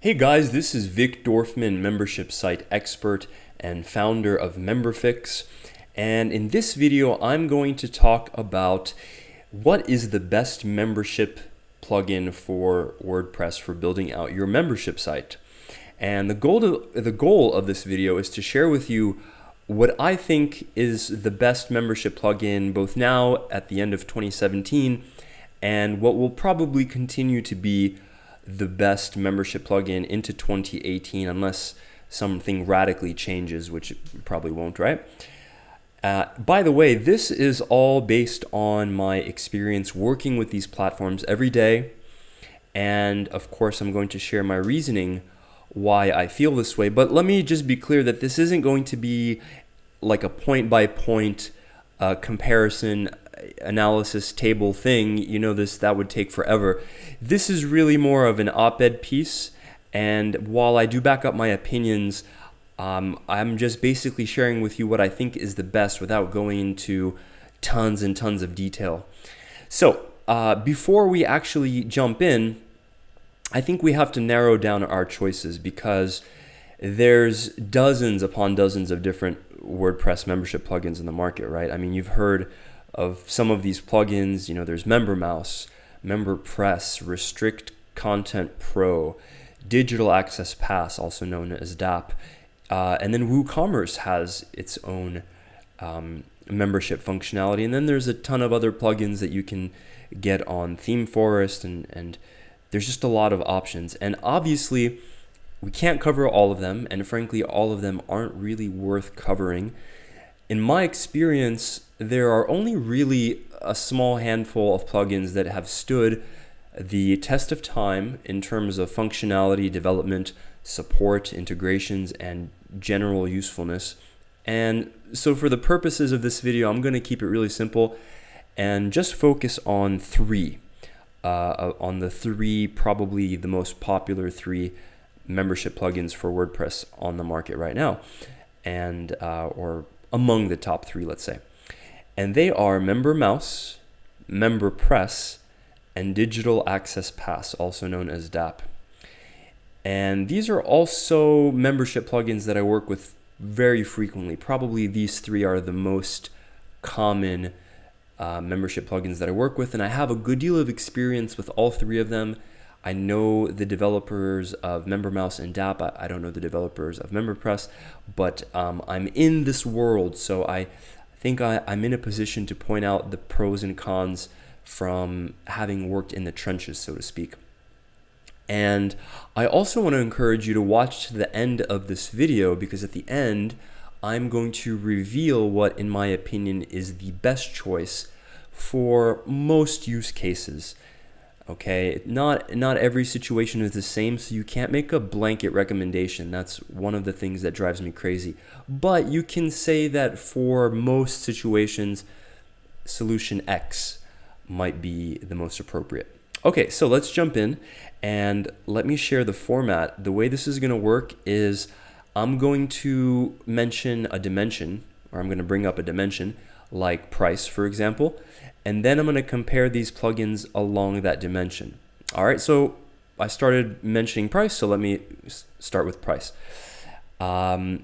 Hey guys, this is Vic Dorfman, membership site expert and founder of MemberFix. And in this video, I'm going to talk about what is the best membership plugin for WordPress for building out your membership site. And the goal of this video is to share with you what I think is the best membership plugin both now at the end of 2017 and what will probably continue to be the best membership plugin into 2018 unless something radically changes, which it probably won't, right? By the way, this is all based on my experience working with these platforms every day. And of course, I'm going to share my reasoning why I feel this way. But let me just be clear that this isn't going to be like a point-by-point comparison analysis table thing. You know, that would take forever. This is really more of an op-ed piece, and while I do back up my opinions, I'm just basically sharing with you what I think is the best without going into tons and tons of detail. So before we actually jump in, I think we have to narrow down our choices because there's dozens upon dozens of different WordPress membership plugins in the market, right? I mean, you've heard of some of these plugins. You know, there's MemberMouse, MemberPress, Restrict Content Pro, Digital Access Pass, also known as DAP, and then WooCommerce has its own membership functionality, and then there's a ton of other plugins that you can get on ThemeForest, and there's just a lot of options. And obviously, we can't cover all of them, and frankly, all of them aren't really worth covering. In my experience, there are only really a small handful of plugins that have stood the test of time in terms of functionality, development, support, integrations, and general usefulness. And so for the purposes of this video, I'm going to keep it really simple and just focus on three, probably the most popular three membership plugins for WordPress on the market right now, and or among the top three, let's say. And they are MemberMouse, MemberPress, and Digital Access Pass, also known as DAP. And these are also membership plugins that I work with very frequently. Probably these three are the most common membership plugins that I work with, and I have a good deal of experience with all three of them. I know the developers of MemberMouse and DAP. I don't know the developers of MemberPress, but I'm in this world, so I think I'm in a position to point out the pros and cons from having worked in the trenches, so to speak. And I also want to encourage you to watch to the end of this video, because at the end, I'm going to reveal what, in my opinion, is the best choice for most use cases. Okay, not every situation is the same, so you can't make a blanket recommendation. That's one of the things that drives me crazy. But you can say that for most situations, solution X might be the most appropriate. Okay, so let's jump in and let me share the format. The way this is going to work is I'm going to mention a dimension, or I'm going to bring up a dimension like price, for example, and then I'm going to compare these plugins along that dimension. All right, so I started mentioning price, so let me start with price. MemberMouse.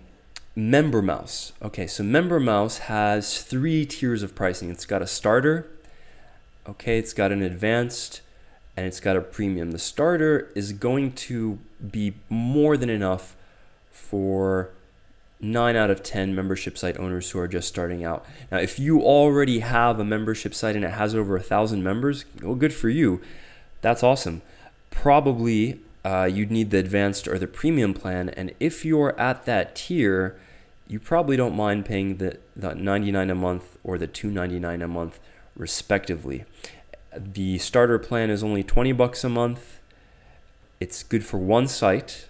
Okay, so MemberMouse has three tiers of pricing. It's got a starter, okay, it's got an advanced, and it's got a premium. The starter is going to be more than enough for 9 out of 10 membership site owners who are just starting out. Now, if you already have a membership site and it has over 1,000 members, well, good for you. That's awesome. Probably you'd need the advanced or the premium plan, and if you're at that tier, you probably don't mind paying the $99 a month or the $299 a month, respectively. The starter plan is only $20 a month. It's good for one site.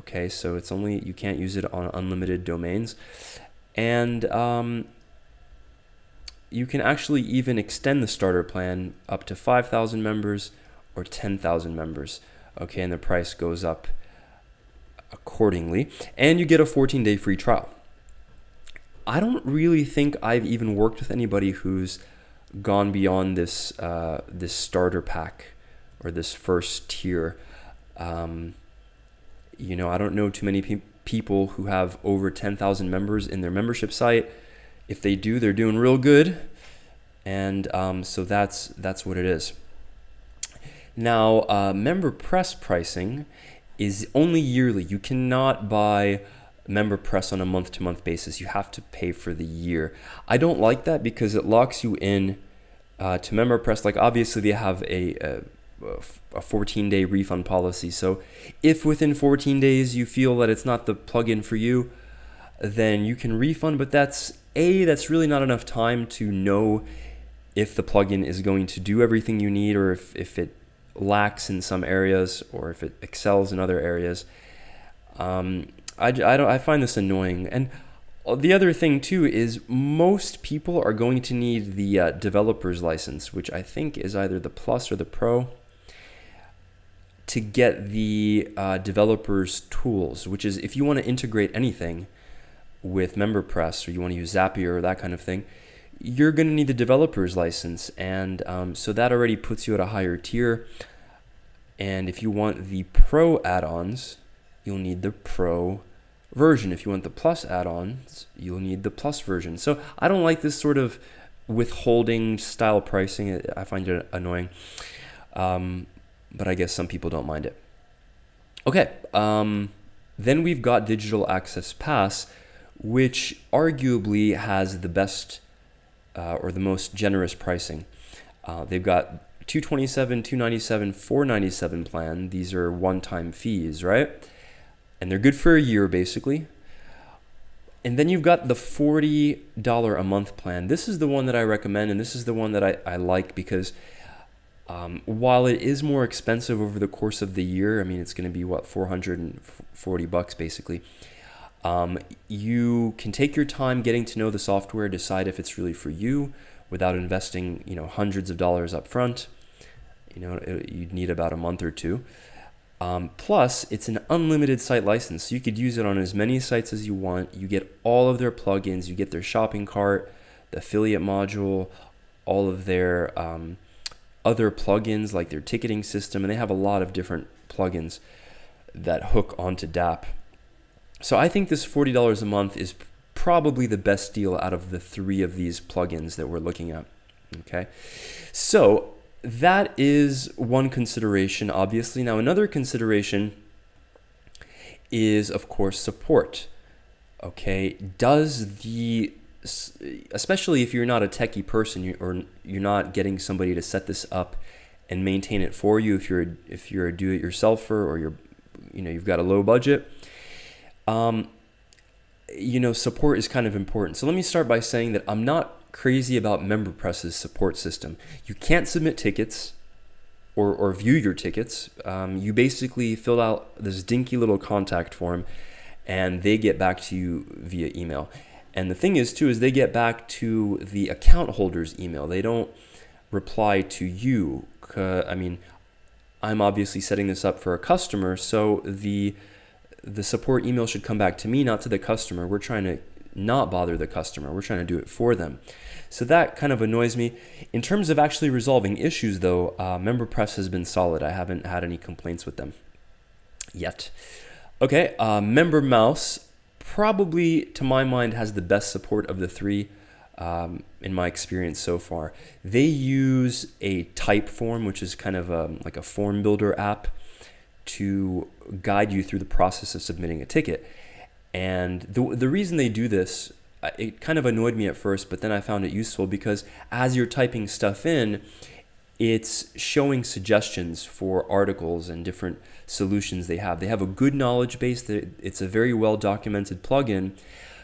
Okay, so it's only, you can't use it on unlimited domains, and you can actually even extend the starter plan up to 5,000 members or 10,000 members. Okay, and the price goes up accordingly, and you get a 14-day free trial. I don't really think I've even worked with anybody who's gone beyond this this starter pack or this first tier. You know, I don't know too many people who have over 10,000 members in their membership site. If they do, they're doing real good. And so that's what it is. Now, MemberPress pricing is only yearly. You cannot buy MemberPress on a month-to-month basis. You have to pay for the year. I don't like that because it locks you in to MemberPress. Like, obviously they have a 14-day refund policy. So if within 14 days you feel that it's not the plugin for you, then you can refund. But that's really not enough time to know if the plugin is going to do everything you need, or if it lacks in some areas, or if it excels in other areas. I find this annoying. And the other thing too is most people are going to need the developer's license, which I think is either the Plus or the Pro, to get the developer's tools, which is if you want to integrate anything with MemberPress, or you want to use Zapier or that kind of thing, you're going to need the developer's license. And so that already puts you at a higher tier. And if you want the Pro add-ons, you'll need the Pro version. If you want the Plus add-ons, you'll need the Plus version. So I don't like this sort of withholding style pricing. I find it annoying. But I guess some people don't mind it. Okay, then we've got Digital Access Pass, which arguably has the best or the most generous pricing. They've got $227, $297, $497 plan. These are one-time fees, right? And they're good for a year, basically. And then you've got the $40 a month plan. This is the one that I recommend, and this is the one that I like because while it is more expensive over the course of the year, I mean, it's going to be, what, $440 basically. You can take your time getting to know the software, decide if it's really for you without investing, hundreds of dollars up front. You'd need about a month or two. Plus, it's an unlimited site license. So you could use it on as many sites as you want. You get all of their plugins. You get their shopping cart, the affiliate module, all of their other plugins like their ticketing system. And they have a lot of different plugins that hook onto DAP. So I think this $40 a month is probably the best deal out of the three of these plugins that we're looking at. Okay, so that is one consideration, obviously. Now, another consideration is, of course, support. Okay, especially if you're not a techie person, or you're not getting somebody to set this up and maintain it for you, if you're a do-it-yourselfer, or you've got a low budget, support is kind of important. So let me start by saying that I'm not crazy about MemberPress's support system. You can't submit tickets or view your tickets. You basically fill out this dinky little contact form, and they get back to you via email. And the thing is, too, is they get back to the account holder's email. They don't reply to you. I mean, I'm obviously setting this up for a customer, so the support email should come back to me, not to the customer. We're trying to not bother the customer. We're trying to do it for them. So that kind of annoys me. In terms of actually resolving issues, though, MemberPress has been solid. I haven't had any complaints with them yet. Okay, MemberMouse probably, to my mind, has the best support of the three in my experience so far. They use a type form, which is kind of like a form builder app, to guide you through the process of submitting a ticket. And the reason they do this, it kind of annoyed me at first, but then I found it useful because as you're typing stuff in, it's showing suggestions for articles and different solutions they have. They have a good knowledge base. It's a very well documented plugin.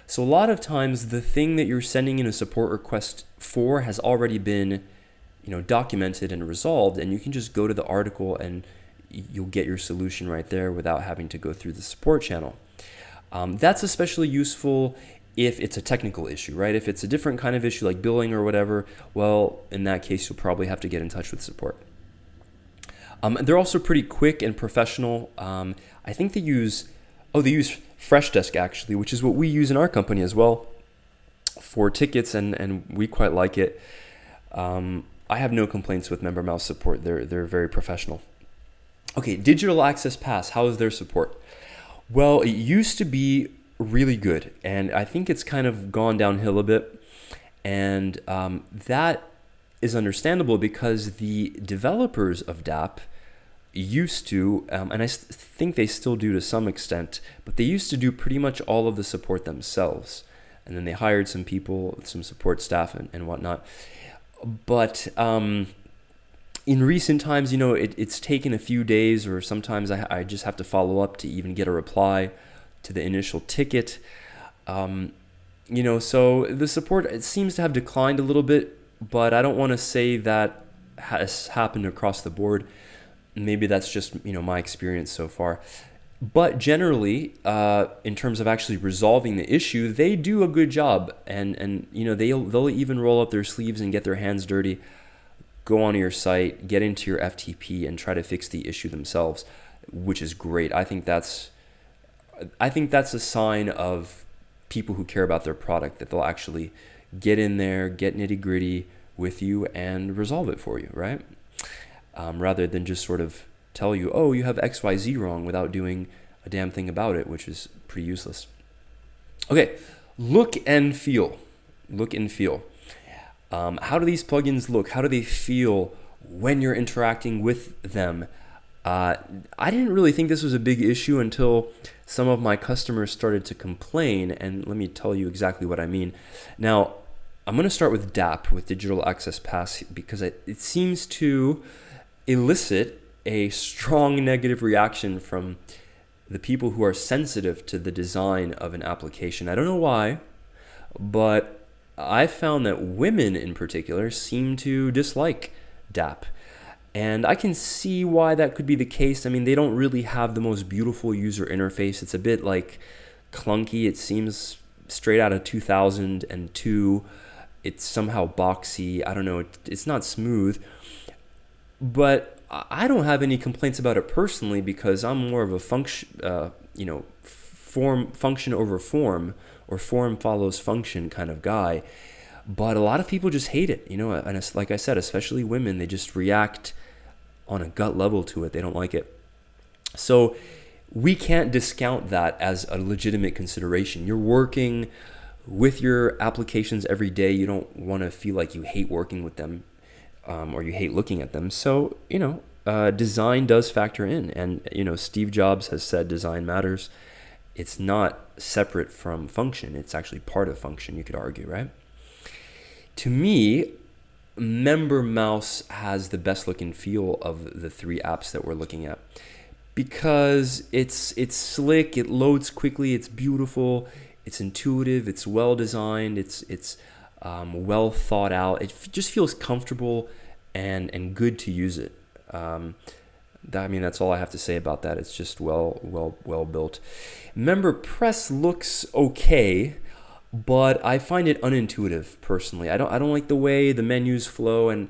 So a lot of times the thing that you're sending in a support request for has already been, documented and resolved, and you can just go to the article and you'll get your solution right there without having to go through the support channel. That's especially useful if it's a technical issue, right? If it's a different kind of issue like billing or whatever, well, in that case, you'll probably have to get in touch with support. They're also pretty quick and professional. I think they use Freshdesk, actually, which is what we use in our company as well for tickets, and we quite like it. I have no complaints with MemberMouse support. They're very professional. Okay, Digital Access Pass, how is their support? Well, it used to be really good, and I think it's kind of gone downhill a bit. And that is understandable because the developers of DAP used to, and think they still do to some extent, but they used to do pretty much all of the support themselves. And then they hired some people, some support staff and whatnot. But in recent times, it's taken a few days, or sometimes I just have to follow up to even get a reply to the initial ticket. So the support, it seems to have declined a little bit, but I don't want to say that has happened across the board. Maybe that's just, my experience so far. But generally, in terms of actually resolving the issue, they do a good job, and they'll even roll up their sleeves and get their hands dirty, go onto your site, get into your FTP, and try to fix the issue themselves, which is great. I think that's a sign of people who care about their product, that they'll actually get in there, get nitty gritty with you, and resolve it for you, right? Rather than just sort of tell you, oh, you have XYZ wrong without doing a damn thing about it, which is pretty useless. Okay, look and feel. Look and feel. How do these plugins look? How do they feel when you're interacting with them? I didn't really think this was a big issue until some of my customers started to complain, and let me tell you exactly what I mean. Now, I'm going to start with DAP, with Digital Access Pass, because it seems to elicit a strong negative reaction from the people who are sensitive to the design of an application. I don't know why, but I found that women in particular seem to dislike DAP. And I can see why that could be the case. I mean, they don't really have the most beautiful user interface. It's a bit like clunky. It seems straight out of 2002. It's somehow boxy. I don't know. It's not smooth. But I don't have any complaints about it personally, because I'm more of a function over form, or form follows function kind of guy. But a lot of people just hate it, and it's, like I said, especially women, they just react on a gut level to it. They don't like it. So we can't discount that as a legitimate consideration. You're working with your applications every day. You don't want to feel like you hate working with them, or you hate looking at them. So, design does factor in. And, Steve Jobs has said design matters. It's not separate from function. It's actually part of function, you could argue, right? To me, MemberMouse has the best look and feel of the three apps that we're looking at, because it's slick, it loads quickly, it's beautiful, it's intuitive, it's well designed, it's well thought out. It just feels comfortable and good to use it. That's all I have to say about that. It's just well built. MemberPress looks okay, but I find it unintuitive personally. I don't like the way the menus flow, and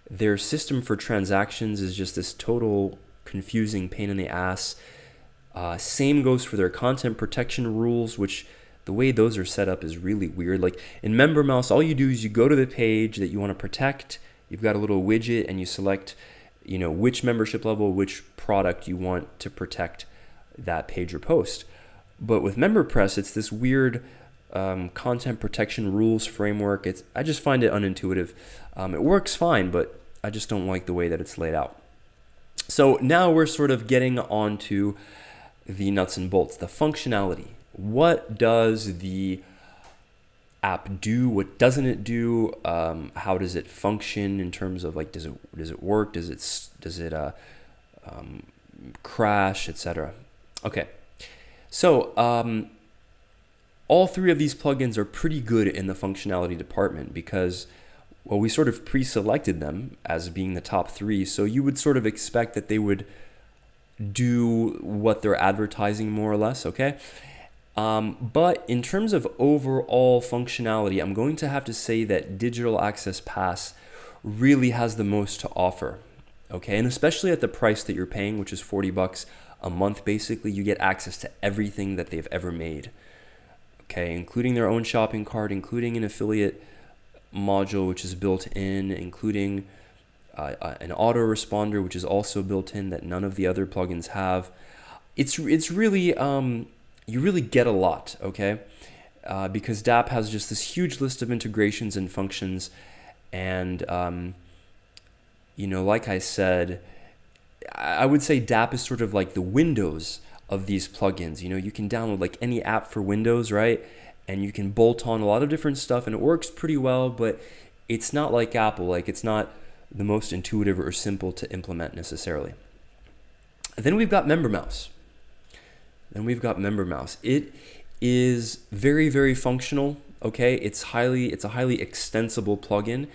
their system for transactions is just this total confusing pain in the ass. Same goes for their content protection rules, which the way those are set up is really weird. Like in MemberMouse, all you do is you go to the page that you want to protect. You've got a little widget, and you select which membership level, which product you want to protect that page or post. But with MemberPress, it's this weird content protection rules framework. I just find it unintuitive. It works fine, but I just don't like the way that it's laid out. So now we're sort of getting onto the nuts and bolts, the functionality. What does the app do? What doesn't it do? How does it function in terms of does it work? Does it crash, etc.? Okay, so all three of these plugins are pretty good in the functionality department, because we sort of pre-selected them as being the top three. So you would sort of expect that they would do what they're advertising, more or less. Okay. But in terms of overall functionality, I'm going to have to say that Digital Access Pass really has the most to offer. Okay, and especially at the price that you're paying, which is $40 a month, basically, you get access to everything that they've ever made. Okay, including their own shopping cart, including an affiliate module, which is built in, including an autoresponder, which is also built in, that none of the other plugins have. it's really you really get a lot, okay? Because DAP has just this huge list of integrations and functions, and like I said, I would say DAP is sort of like the Windows of these plugins. You can download like any app for Windows, right? And you can bolt on a lot of different stuff, and it works pretty well, but it's not like Apple. Like, it's not the most intuitive or simple to implement necessarily. Then we've got MemberMouse. It is very, very functional. Okay, it's a highly extensible plugin.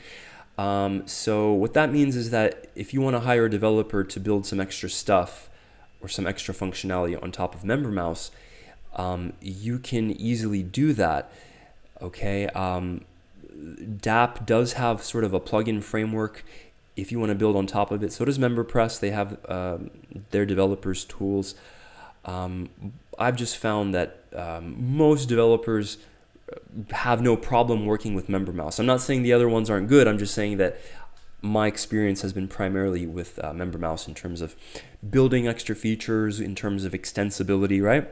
So what that means is that if you want to hire a developer to build some extra stuff or some extra functionality on top of MemberMouse, you can easily do that. Okay, DAP does have sort of a plugin framework if you want to build on top of it. So does MemberPress. They have their developers' tools. I've just found that most developers have no problem working with MemberMouse. I'm not saying the other ones aren't good. I'm just saying that my experience has been primarily with MemberMouse in terms of building extra features, in terms of extensibility, right?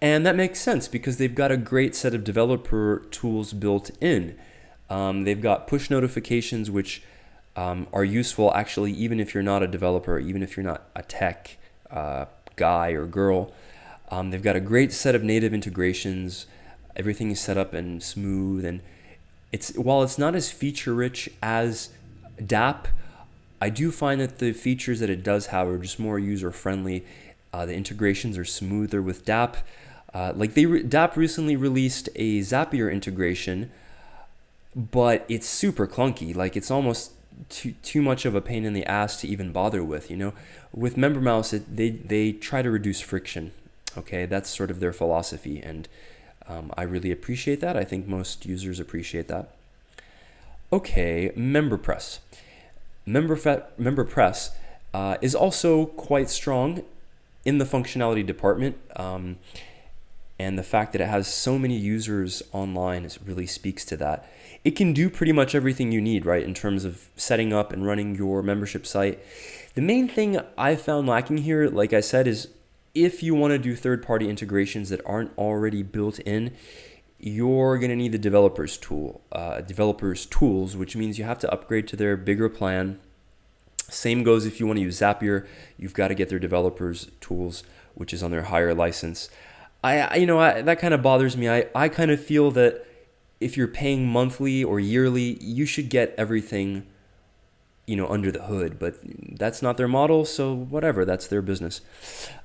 And that makes sense because they've got a great set of developer tools built in. They've got push notifications, which are useful actually even if you're not a developer, even if you're not a tech guy or girl. They've got a great set of native integrations. Everything is set up and smooth, and while it's not as feature rich as DAP, I do find that the features that it does have are just more user friendly. The integrations are smoother with DAP. DAP recently released a Zapier integration, but it's super clunky. Like, it's almost too much of a pain in the ass to even bother with. With MemberMouse, they try to reduce friction. Okay, that's sort of their philosophy, and I really appreciate that. I think most users appreciate that. Okay, MemberPress. MemberPress is also quite strong in the functionality department, and the fact that it has so many users online really speaks to that. It can do pretty much everything you need, right, in terms of setting up and running your membership site. The main thing I found lacking here, like I said, is if you want to do third-party integrations that aren't already built in, you're going to need the developer's tools, which means you have to upgrade to their bigger plan. Same goes if you want to use Zapier, you've got to get their developers tools, which is on their higher license. That kind of bothers me. I kind of feel that if you're paying monthly or yearly, you should get everything, under the hood, but that's not their model, so whatever, that's their business.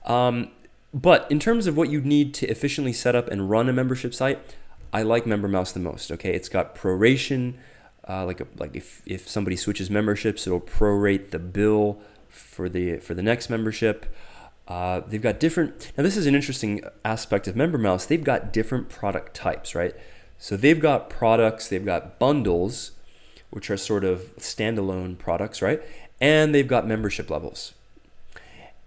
But in terms of what you need to efficiently set up and run a membership site, I like MemberMouse the most. Okay, it's got proration, if somebody switches memberships, it'll prorate the bill for the next membership. They've got different. Now, this is an interesting aspect of MemberMouse. They've got different product types, right? So they've got products, they've got bundles, which are sort of standalone products, right? And they've got membership levels,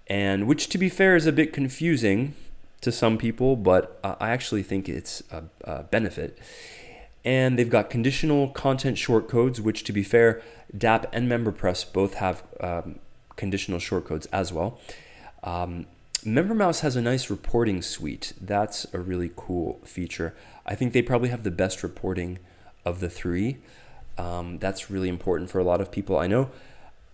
and which, to be fair, is a bit confusing to some people, but I actually think it's a benefit. And they've got conditional content shortcodes, which, to be fair, DAP and MemberPress both have conditional shortcodes as well. MemberMouse has a nice reporting suite. That's a really cool feature. I think they probably have the best reporting of the three. That's really important for a lot of people, I know.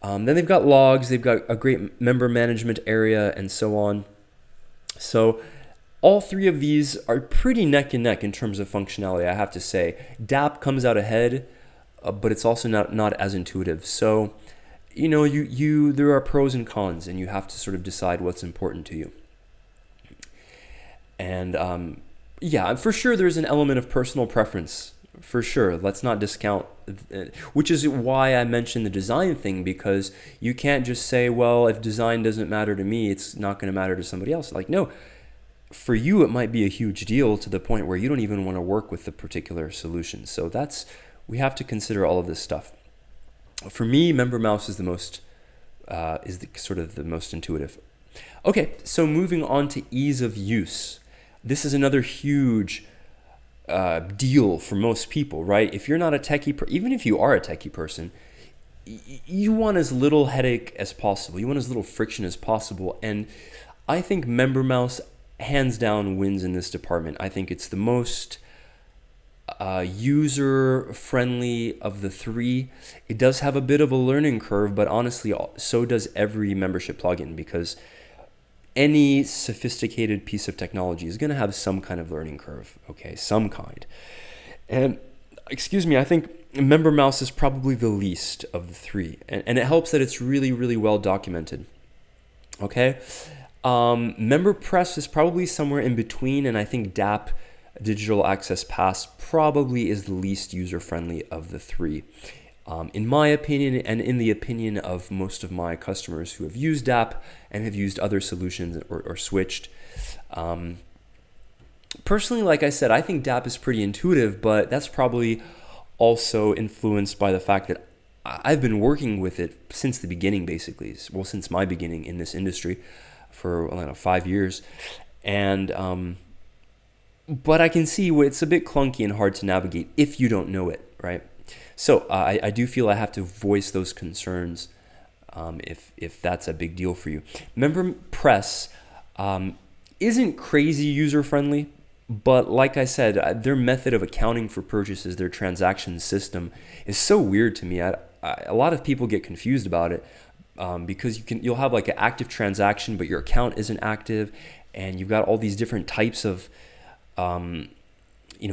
Then they've got logs, they've got a great member management area, and so on. So all three of these are pretty neck and neck in terms of functionality, I have to say. DAP comes out ahead, but it's also not as intuitive. So, there are pros and cons, and you have to sort of decide what's important to you. And yeah, for sure there's an element of personal preference. For sure, let's not discount, which is why I mentioned the design thing, because you can't just say, well, if design doesn't matter to me, it's not going to matter to somebody else. Like, no, for you, it might be a huge deal to the point where you don't even want to work with the particular solution. So we have to consider all of this stuff. For me, MemberMouse is the most intuitive. Okay, so moving on to ease of use. This is another huge deal for most people, right? If you're not a techie, even if you are a techie person, you want as little headache as possible. You want as little friction as possible. And I think MemberMouse hands down wins in this department. I think it's the most user-friendly of the three. It does have a bit of a learning curve, but honestly, so does every membership plugin, because any sophisticated piece of technology is going to have some kind of learning curve, okay, some kind. And excuse me, I think MemberMouse is probably the least of the three, and it helps that it's really, really well documented. Okay, MemberPress is probably somewhere in between, and I think DAP, Digital Access Pass, probably is the least user-friendly of the three. In my opinion, and in the opinion of most of my customers who have used DAP and have used other solutions or switched. Personally, like I said, I think DAP is pretty intuitive, but that's probably also influenced by the fact that I've been working with it since the beginning, basically. Well, since my beginning in this industry for 5 years. And but I can see it's a bit clunky and hard to navigate if you don't know it, right? So I do feel I have to voice those concerns if that's a big deal for you. MemberPress isn't crazy user-friendly, but like I said, their method of accounting for purchases, their transaction system, is so weird to me. A lot of people get confused about it because you'll have like an active transaction, but your account isn't active, and you've got all these different types of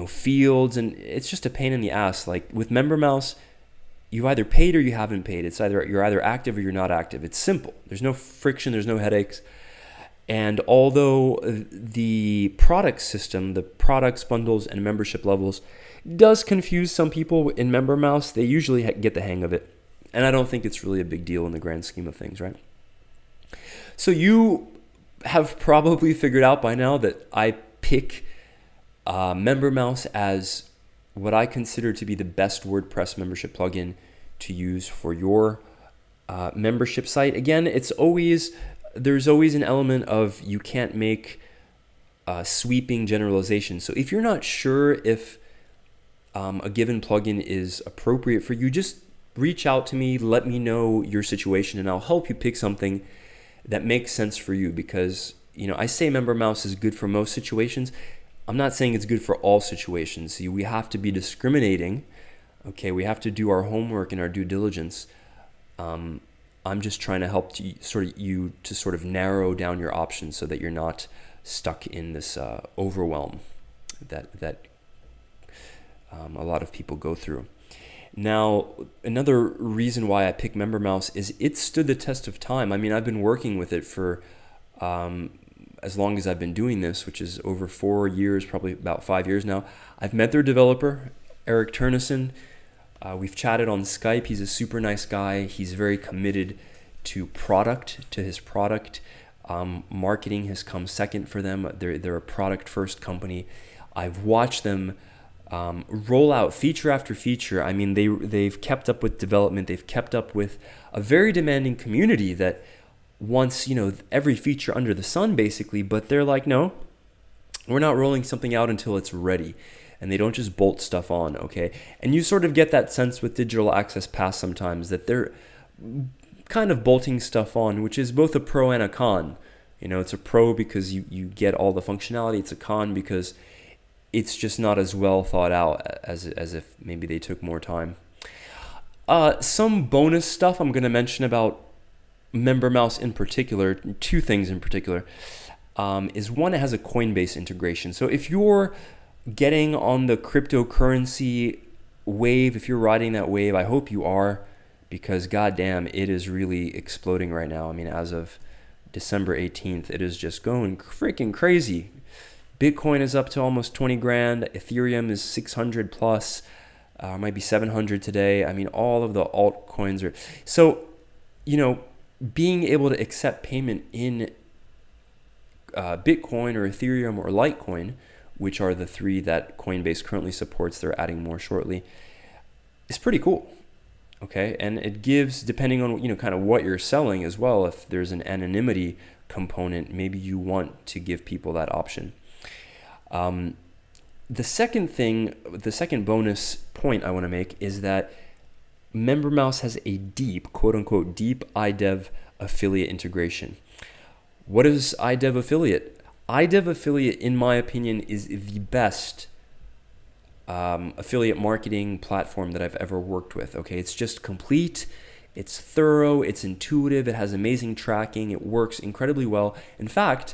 fields, and it's just a pain in the ass. Like with MemberMouse, you either paid or you haven't paid. You're either active or you're not active. It's simple. There's no friction. There's no headaches. And although the product system, the products, bundles, and membership levels does confuse some people in MemberMouse, they usually get the hang of it. And I don't think it's really a big deal in the grand scheme of things, right? So you have probably figured out by now that I pick MemberMouse as what I consider to be the best WordPress membership plugin to use for your membership site. Again, there's always an element of you can't make sweeping generalizations. So if you're not sure if a given plugin is appropriate for you, just reach out to me, let me know your situation, and I'll help you pick something that makes sense for you. Because I say MemberMouse is good for most situations. I'm not saying it's good for all situations. See, we have to be discriminating. Okay, we have to do our homework and our due diligence. I'm just trying to help you sort of narrow down your options so that you're not stuck in this overwhelm that a lot of people go through. Now, another reason why I picked MemberMouse is it stood the test of time. I mean, I've been working with it for as long as I've been doing this, which is over 4 years, probably about 5 years now. I've met their developer, Eric Turnison. We've chatted on Skype. He's a super nice guy. He's very committed to his product. Marketing has come second for them. They're a product-first company. I've watched them roll out feature after feature. I mean, they've kept up with development. They've kept up with a very demanding community that wants, every feature under the sun, basically. But they're like, no, we're not rolling something out until it's ready. And they don't just bolt stuff on, okay? And you sort of get that sense with Digital Access Pass sometimes that they're kind of bolting stuff on, which is both a pro and a con. It's a pro because you get all the functionality. It's a con because it's just not as well thought out as if maybe they took more time. Some bonus stuff I'm going to mention about MemberMouse in particular, two things in particular, is one, it has a Coinbase integration. So if you're getting on the cryptocurrency wave, if you're riding that wave, I hope you are, because goddamn, it is really exploding right now. I mean, as of December 18th, it is just going freaking crazy. Bitcoin is up to almost 20 grand. Ethereum is 600 plus, might be 700 today. I mean, all of the altcoins are. So, being able to accept payment in Bitcoin or Ethereum or Litecoin, which are the three that Coinbase currently supports, they're adding more shortly, is pretty cool. Okay, and it gives, depending on kind of what you're selling as well, if there's an anonymity component, maybe you want to give people that option. The second bonus point I want to make is that MemberMouse has a deep, quote unquote, deep iDev affiliate integration. What is iDev Affiliate? iDev Affiliate, in my opinion, is the best affiliate marketing platform that I've ever worked with. Okay, it's just complete, it's thorough, it's intuitive, it has amazing tracking, it works incredibly well. In fact,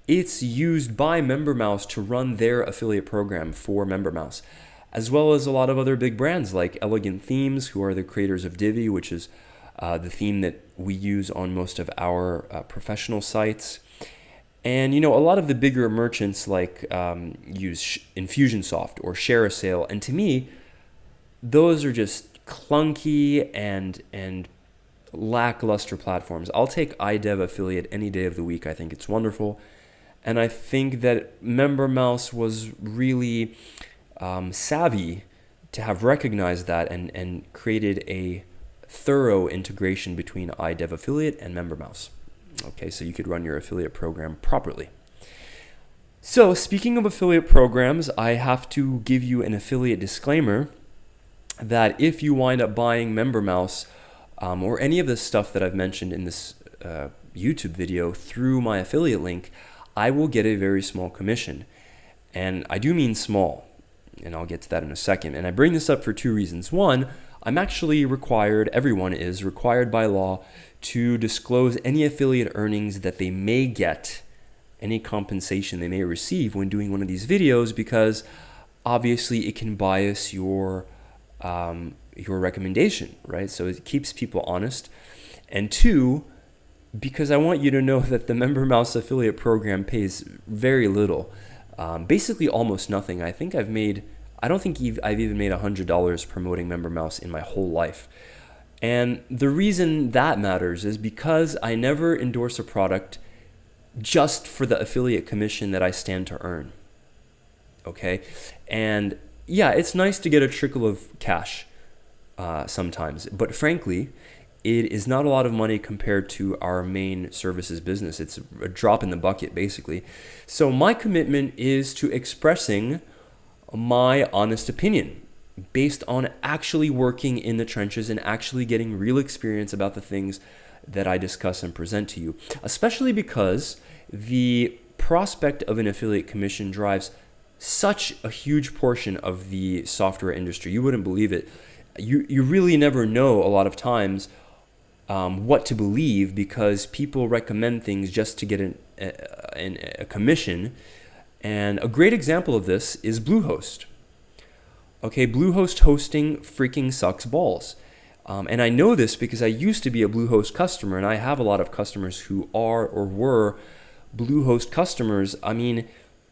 it's used by MemberMouse to run their affiliate program for MemberMouse, as well as a lot of other big brands like Elegant Themes, who are the creators of Divi, which is the theme that we use on most of our professional sites. And, a lot of the bigger merchants like use Infusionsoft or ShareASale. And to me, those are just clunky and lackluster platforms. I'll take iDev Affiliate any day of the week. I think it's wonderful. And I think that MemberMouse was really savvy to have recognized that and created a thorough integration between iDev Affiliate and MemberMouse. Okay, so you could run your affiliate program properly. So speaking of affiliate programs, I have to give you an affiliate disclaimer that if you wind up buying MemberMouse or any of the stuff that I've mentioned in this YouTube video through my affiliate link, I will get a very small commission. And I do mean small, and I'll get to that in a second. And I bring this up for two reasons. One, I'm actually required, everyone is required by law to disclose any affiliate earnings that they may get, any compensation they may receive when doing one of these videos, because obviously it can bias your recommendation, right? So it keeps people honest. And two, because I want you to know that the MemberMouse affiliate program pays very little, basically almost nothing. I don't think I've even made $100 promoting MemberMouse in my whole life. And the reason that matters is because I never endorse a product just for the affiliate commission that I stand to earn. Okay? And yeah, it's nice to get a trickle of cash sometimes, but frankly, it is not a lot of money compared to our main services business. It's a drop in the bucket, basically. So my commitment is to expressing my honest opinion based on actually working in the trenches and actually getting real experience about the things that I discuss and present to you, especially because the prospect of an affiliate commission drives such a huge portion of the software industry. You wouldn't believe it. You really never know a lot of times what to believe, because people recommend things just to get a commission. And a great example of this is Bluehost. Okay, Bluehost hosting freaking sucks balls. And I know this because I used to be a Bluehost customer, and I have a lot of customers who are or were Bluehost customers. I mean,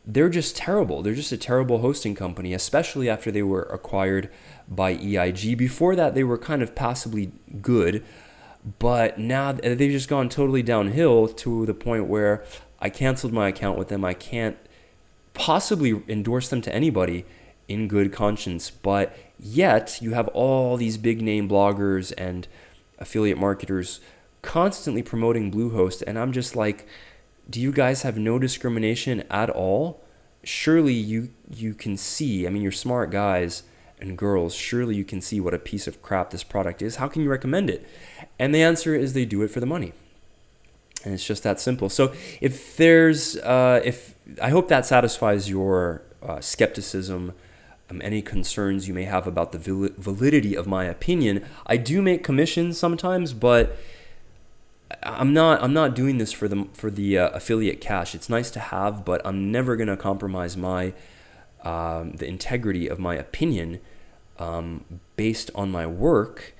they're just terrible. They're just a terrible hosting company, especially after they were acquired by EIG. Before that, they were kind of passably good, but now they've just gone totally downhill to the point where I canceled my account with them. I can't possibly endorse them to anybody in good conscience, but yet you have all these big name bloggers and affiliate marketers constantly promoting Bluehost, and I'm just like, do you guys have no discrimination at all? Surely you can see, I mean, you're smart guys and girls, surely you can see what a piece of crap this product is. How can you recommend it? And the answer is they do it for the money. And it's just that simple. So if there's, I hope that satisfies your skepticism, any concerns you may have about the validity of my opinion. I do make commissions sometimes, but I'm not doing this for the affiliate cash. It's nice to have, but I'm never going to compromise my the integrity of my opinion based on my work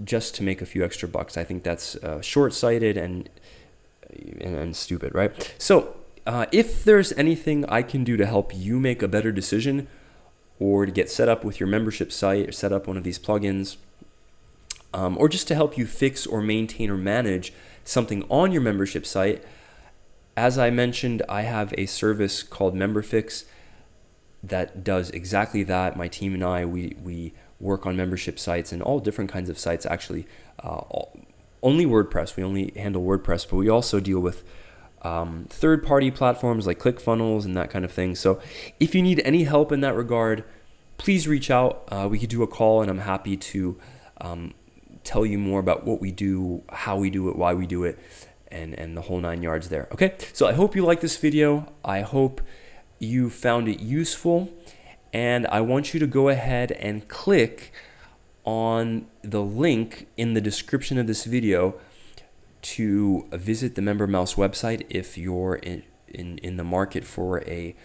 just to make a few extra bucks. I think that's short-sighted and stupid, right? So if there's anything I can do to help you make a better decision, or to get set up with your membership site, or set up one of these plugins, or just to help you fix or maintain or manage something on your membership site, as I mentioned, I have a service called MemberFix that does exactly that. My team and I, we work on membership sites and all different kinds of sites, actually. Only WordPress. We only handle WordPress, but we also deal with third-party platforms like ClickFunnels and that kind of thing. So if you need any help in that regard, please reach out. We could do a call, and I'm happy to tell you more about what we do, how we do it, why we do it, and the whole 9 yards there. Okay, so I hope you like this video. I hope you found it useful, and I want you to go ahead and click on the link in the description of this video to visit the MemberMouse website if you're in the market for a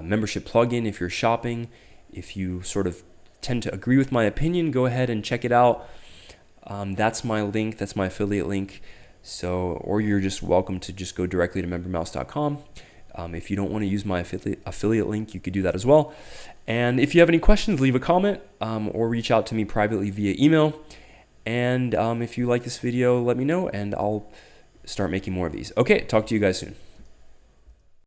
membership plugin. If you're shopping, if you sort of tend to agree with my opinion, go ahead and check it out. That's my link, that's my affiliate link. So, or you're just welcome to just go directly to membermouse.com. If you don't want to use my affiliate link, you could do that as well. And if you have any questions, leave a comment or reach out to me privately via email. And if you like this video, let me know and I'll start making more of these. Okay, talk to you guys soon.